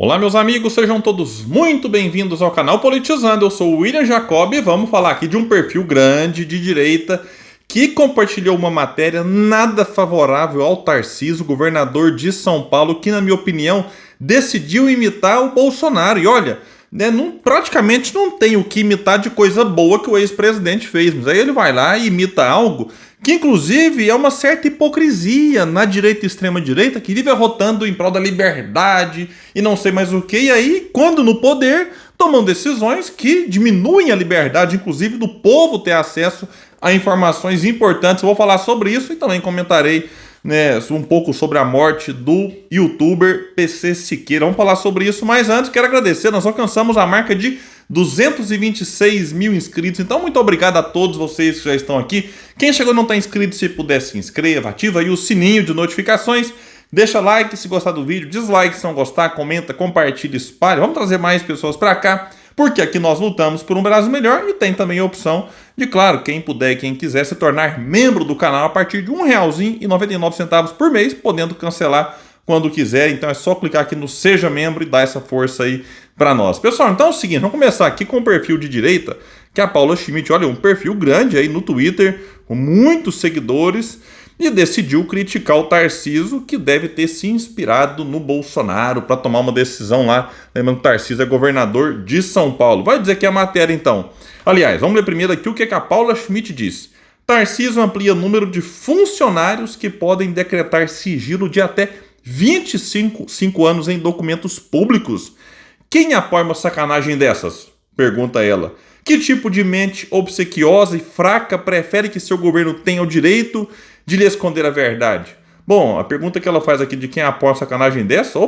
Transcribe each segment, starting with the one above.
Olá, meus amigos, sejam todos muito bem-vindos ao canal Politizando. Eu sou o William Jacob e vamos falar aqui de um perfil grande de direita que compartilhou uma matéria nada favorável ao Tarcísio, governador de São Paulo, que, na minha opinião, decidiu imitar o Bolsonaro. E olha, praticamente não tem o que imitar de coisa boa que o ex-presidente fez, mas aí ele vai lá e imita algo que inclusive é uma certa hipocrisia na direita e extrema-direita, que vive arrotando em prol da liberdade e não sei mais o que, e aí, quando no poder, tomam decisões que diminuem a liberdade, inclusive, do povo ter acesso a informações importantes. Eu vou falar sobre isso e também comentarei um pouco sobre a morte do youtuber PC Siqueira. Vamos falar sobre isso, mas antes quero agradecer, nós alcançamos a marca de 226 mil inscritos, então muito obrigado a todos vocês que já estão aqui. Quem chegou e não está inscrito, se puder se inscreva, ativa aí o sininho de notificações, deixa like se gostar do vídeo, dislike se não gostar, comenta, compartilha, espalha. Vamos trazer mais pessoas para cá, porque aqui nós lutamos por um Brasil melhor e tem também a opção de, claro, quem puder e quem quiser se tornar membro do canal a partir de R$1,99 por mês, podendo cancelar quando quiser. Então é só clicar aqui no Seja Membro e dar essa força aí para nós. Pessoal, então é o seguinte, vamos começar aqui com o perfil de direita, que é a Paula Schmidt. Olha, um perfil grande aí no Twitter, com muitos seguidores, e decidiu criticar o Tarcísio, que deve ter se inspirado no Bolsonaro para tomar uma decisão lá. Lembrando que o Tarcísio é governador de São Paulo. Vai dizer que é a matéria, então. Aliás, vamos ler primeiro aqui o que a Paula Schmidt diz. Tarcísio amplia o número de funcionários que podem decretar sigilo de até 25 anos em documentos públicos. Quem apoia uma sacanagem dessas? Pergunta ela. Que tipo de mente obsequiosa e fraca prefere que seu governo tenha o direito de lhe esconder a verdade? Bom, a pergunta que ela faz aqui de quem apoia uma sacanagem dessa,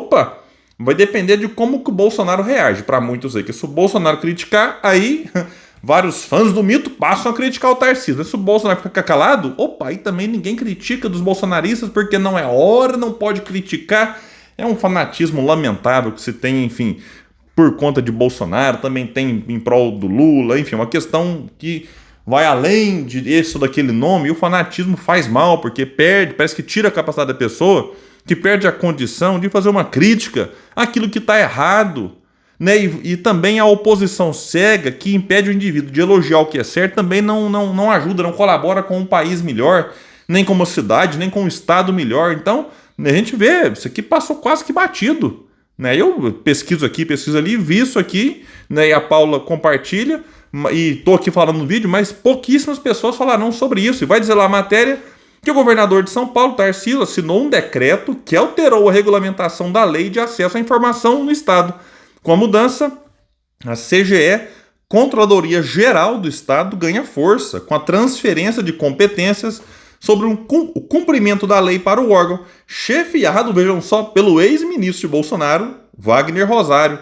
vai depender de como que o Bolsonaro reage. Para muitos aí, que se o Bolsonaro criticar, aí vários fãs do mito passam a criticar o Tarcísio. Mas se o Bolsonaro ficar calado, aí também ninguém critica dos bolsonaristas, porque não é hora, não pode criticar. É um fanatismo lamentável que se tem, enfim, por conta de Bolsonaro, também tem em prol do Lula, enfim, uma questão que vai além de esse ou daquele nome, e o fanatismo faz mal, porque parece que tira a capacidade da pessoa, que perde a condição de fazer uma crítica àquilo que está errado, né? E também a oposição cega, que impede o indivíduo de elogiar o que é certo, também não ajuda, não colabora com um país melhor, nem com uma cidade, nem com um estado melhor. Então, a gente vê, isso aqui passou quase que batido. Eu pesquiso aqui, pesquiso ali, vi isso aqui, e a Paula compartilha, e estou aqui falando no vídeo, mas pouquíssimas pessoas falaram sobre isso. E vai dizer lá a matéria que o governador de São Paulo, Tarcísio, assinou um decreto que alterou a regulamentação da lei de acesso à informação no Estado. Com a mudança, a CGE, Controladoria Geral do Estado, ganha força com a transferência de competências sobre o cumprimento da lei para o órgão, chefiado, vejam só, pelo ex-ministro de Bolsonaro, Wagner Rosário.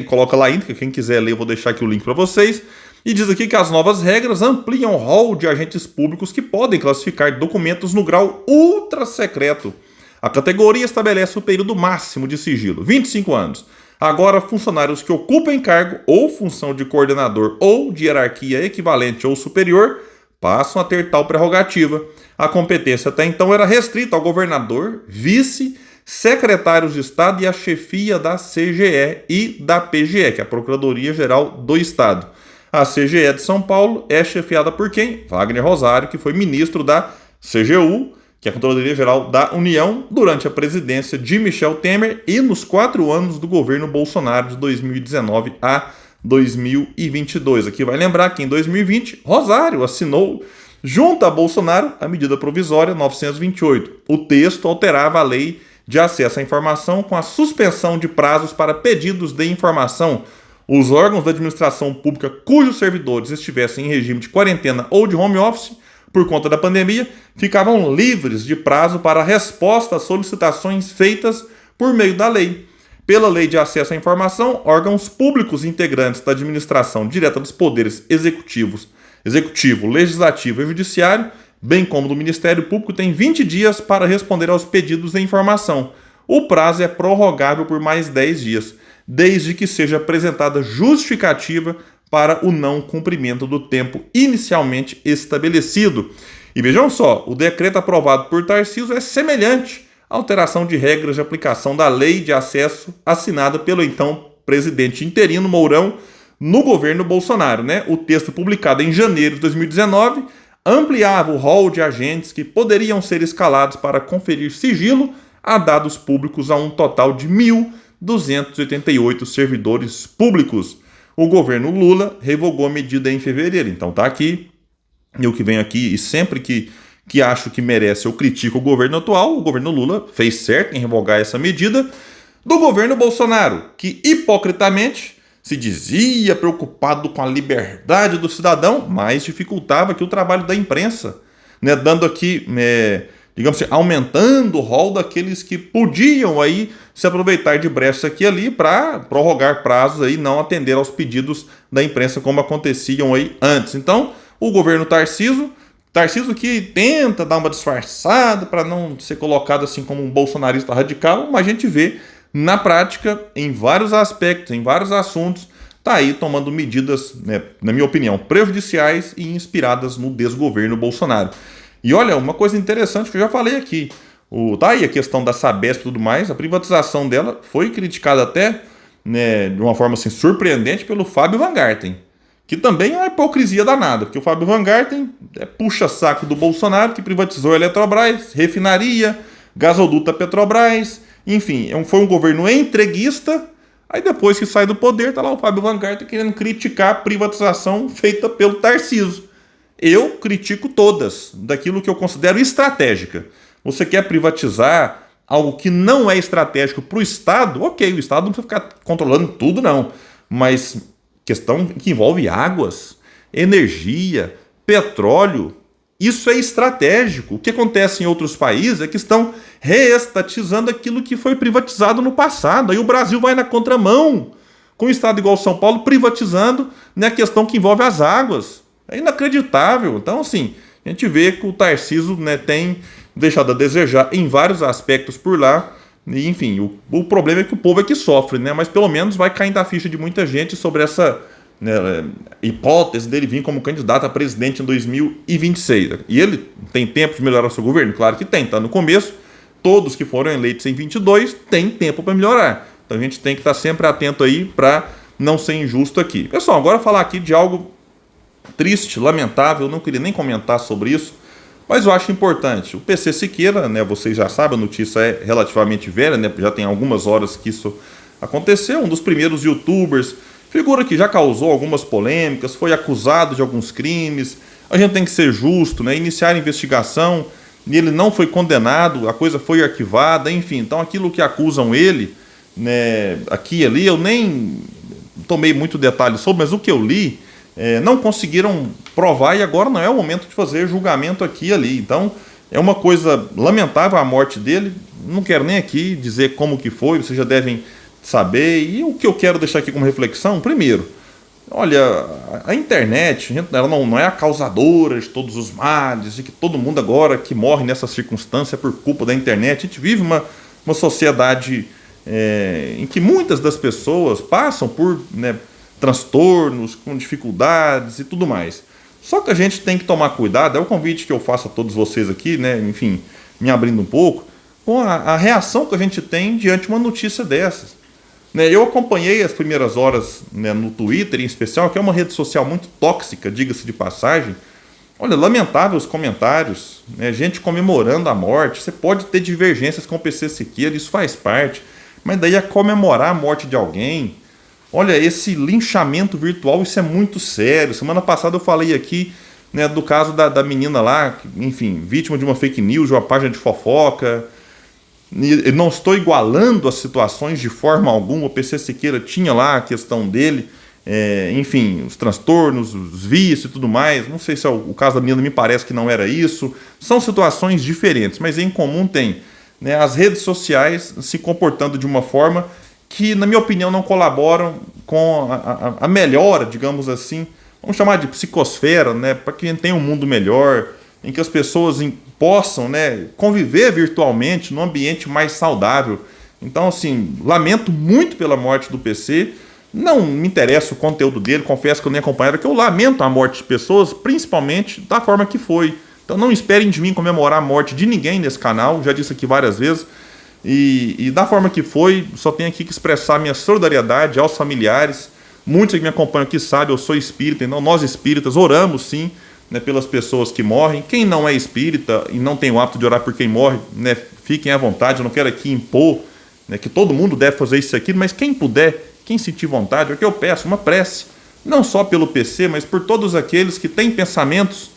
Coloca lá ainda, que quem quiser ler, eu vou deixar aqui o link para vocês. E diz aqui que as novas regras ampliam o rol de agentes públicos que podem classificar documentos no grau ultra secreto. A categoria estabelece o período máximo de sigilo, 25 anos. Agora, funcionários que ocupem cargo ou função de coordenador ou de hierarquia equivalente ou superior passam a ter tal prerrogativa. A competência até então era restrita ao governador, vice, secretários de Estado e a chefia da CGE e da PGE, que é a Procuradoria-Geral do Estado. A CGE de São Paulo é chefiada por quem? Wagner Rosário, que foi ministro da CGU, que é a Controladoria-Geral da União, durante a presidência de Michel Temer e nos 4 anos do governo Bolsonaro, de 2019 a 2022. Aqui vai lembrar que em 2020, Rosário assinou, junto a Bolsonaro, a medida provisória 928. O texto alterava a lei de acesso à informação com a suspensão de prazos para pedidos de informação. Os órgãos da administração pública cujos servidores estivessem em regime de quarentena ou de home office por conta da pandemia ficavam livres de prazo para resposta às solicitações feitas por meio da lei. Pela Lei de Acesso à Informação, órgãos públicos integrantes da administração direta dos poderes executivo, legislativo e judiciário, bem como do Ministério Público, têm 20 dias para responder aos pedidos de informação. O prazo é prorrogável por mais 10 dias, desde que seja apresentada justificativa para o não cumprimento do tempo inicialmente estabelecido. E vejam só, o decreto aprovado por Tarcísio é semelhante alteração de regras de aplicação da lei de acesso assinada pelo então presidente interino Mourão no governo Bolsonaro, né? O texto publicado em janeiro de 2019 ampliava o rol de agentes que poderiam ser escalados para conferir sigilo a dados públicos a um total de 1.288 servidores públicos. O governo Lula revogou a medida em fevereiro. Então tá aqui, eu que venho aqui e sempre que acho que merece eu critico o governo atual, o governo Lula fez certo em revogar essa medida do governo Bolsonaro, que hipocritamente se dizia preocupado com a liberdade do cidadão, mas dificultava aqui o trabalho da imprensa, né, dando aqui, digamos assim, aumentando o rol daqueles que podiam aí se aproveitar de brecha aqui e ali para prorrogar prazos aí, não atender aos pedidos da imprensa como aconteciam aí antes. Então, o governo Tarcísio que tenta dar uma disfarçada para não ser colocado assim como um bolsonarista radical, mas a gente vê na prática, em vários aspectos, em vários assuntos, está aí tomando medidas, né, na minha opinião, prejudiciais e inspiradas no desgoverno Bolsonaro. E olha, uma coisa interessante que eu já falei aqui, tá aí a questão da Sabesp e tudo mais, a privatização dela foi criticada até, né, de uma forma assim, surpreendente pelo Fábio Van Garten, que também é uma hipocrisia danada, porque o Fábio Van Garten é puxa-saco do Bolsonaro, que privatizou a Eletrobras, refinaria, gasoduto da Petrobras, enfim, foi um governo entreguista. Aí depois que sai do poder, tá lá o Fábio Van Garten querendo criticar a privatização feita pelo Tarcísio. Eu critico todas, daquilo que eu considero estratégica. Você quer privatizar algo que não é estratégico para o Estado? Ok, o Estado não precisa ficar controlando tudo, não. Mas questão que envolve águas, energia, petróleo, isso é estratégico. O que acontece em outros países é que estão reestatizando aquilo que foi privatizado no passado. Aí o Brasil vai na contramão, com um estado igual São Paulo privatizando, né, a questão que envolve as águas. É inacreditável. Então, assim, a gente vê que o Tarcísio, né, tem deixado a desejar em vários aspectos por lá. E, enfim, o problema é que o povo é que sofre, né? Mas pelo menos vai caindo a ficha de muita gente sobre essa, né, hipótese dele vir como candidato a presidente em 2026. E ele tem tempo de melhorar o seu governo? Claro que tem, tá no começo. Todos que foram eleitos em 22 têm tempo para melhorar. Então a gente tem que estar sempre atento aí para não ser injusto aqui. Pessoal, agora falar aqui de algo triste, lamentável, eu não queria nem comentar sobre isso, mas eu acho importante. O PC Siqueira, né, vocês já sabem, a notícia é relativamente velha, né, já tem algumas horas que isso aconteceu, um dos primeiros youtubers, figura que já causou algumas polêmicas, foi acusado de alguns crimes. A gente tem que ser justo, né, iniciar a investigação, e ele não foi condenado, a coisa foi arquivada, enfim. Então aquilo que acusam ele, né, aqui e ali, eu nem tomei muito detalhe sobre, mas o que eu li, não conseguiram provar e agora não é o momento de fazer julgamento aqui e ali. Então é uma coisa lamentável a morte dele, não quero nem aqui dizer como que foi, vocês já devem saber. E o que eu quero deixar aqui como reflexão, primeiro, olha, a internet ela não é a causadora de todos os males, de que todo mundo agora que morre nessa circunstância é por culpa da internet. A gente vive uma sociedade em que muitas das pessoas passam por, né, transtornos, com dificuldades e tudo mais. Só que a gente tem que tomar cuidado, é o convite que eu faço a todos vocês aqui, né, enfim, me abrindo um pouco, com a reação que a gente tem diante de uma notícia dessas. Eu acompanhei as primeiras horas, né, no Twitter em especial, que é uma rede social muito tóxica, diga-se de passagem. Olha, lamentável os comentários, né, gente comemorando a morte. Você pode ter divergências com o PC Siqueira, isso faz parte, mas daí é comemorar a morte de alguém. Olha, esse linchamento virtual, isso é muito sério. Semana passada eu falei aqui, né, do caso da menina lá, enfim, vítima de uma fake news, de uma página de fofoca. E não estou igualando as situações de forma alguma. O PC Siqueira tinha lá a questão dele, enfim, os transtornos, os vícios e tudo mais. Não sei se é o caso da menina, me parece que não era isso. São situações diferentes, mas em comum tem, né, as redes sociais se comportando de uma forma que, na minha opinião, não colaboram com a melhora, digamos assim, vamos chamar de psicosfera, né, para que a gente tenha um mundo melhor, em que as pessoas possam, né, conviver virtualmente num ambiente mais saudável. Então, assim, lamento muito pela morte do PC, não me interessa o conteúdo dele, confesso que eu nem acompanhava, que eu lamento a morte de pessoas, principalmente da forma que foi. Então não esperem de mim comemorar a morte de ninguém nesse canal, já disse aqui várias vezes. E da forma que foi, só tenho aqui que expressar minha solidariedade aos familiares. Muitos que me acompanham aqui sabem, eu sou espírita, então nós espíritas oramos sim, né, pelas pessoas que morrem. Quem não é espírita e não tem o hábito de orar por quem morre, né, fiquem à vontade, eu não quero aqui impor, né, que todo mundo deve fazer isso aqui, mas quem puder, quem sentir vontade, é o que eu peço, uma prece, não só pelo PC, mas por todos aqueles que têm pensamentos,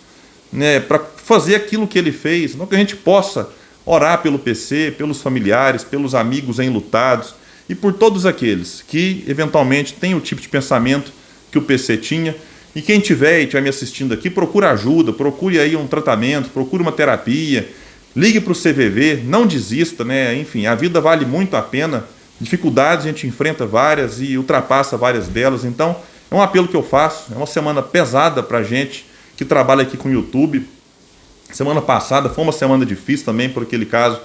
né, para fazer aquilo que ele fez, não que a gente possa orar pelo PC, pelos familiares, pelos amigos enlutados e por todos aqueles que eventualmente têm o tipo de pensamento que o PC tinha. E quem tiver e estiver me assistindo aqui, procure ajuda, procure aí um tratamento, procure uma terapia, ligue para o CVV, não desista, né? Enfim, a vida vale muito a pena, dificuldades a gente enfrenta várias e ultrapassa várias delas, então é um apelo que eu faço, é uma semana pesada para a gente que trabalha aqui com o YouTube. Semana passada foi uma semana difícil também por aquele caso,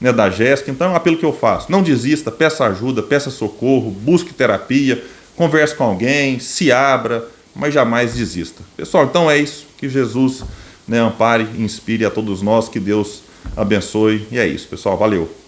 né, da Jéssica, então é um apelo que eu faço, não desista, peça ajuda, peça socorro, busque terapia, converse com alguém, se abra, mas jamais desista. Pessoal, então é isso, que Jesus, né, ampare e inspire a todos nós, que Deus abençoe, e é isso, pessoal, valeu!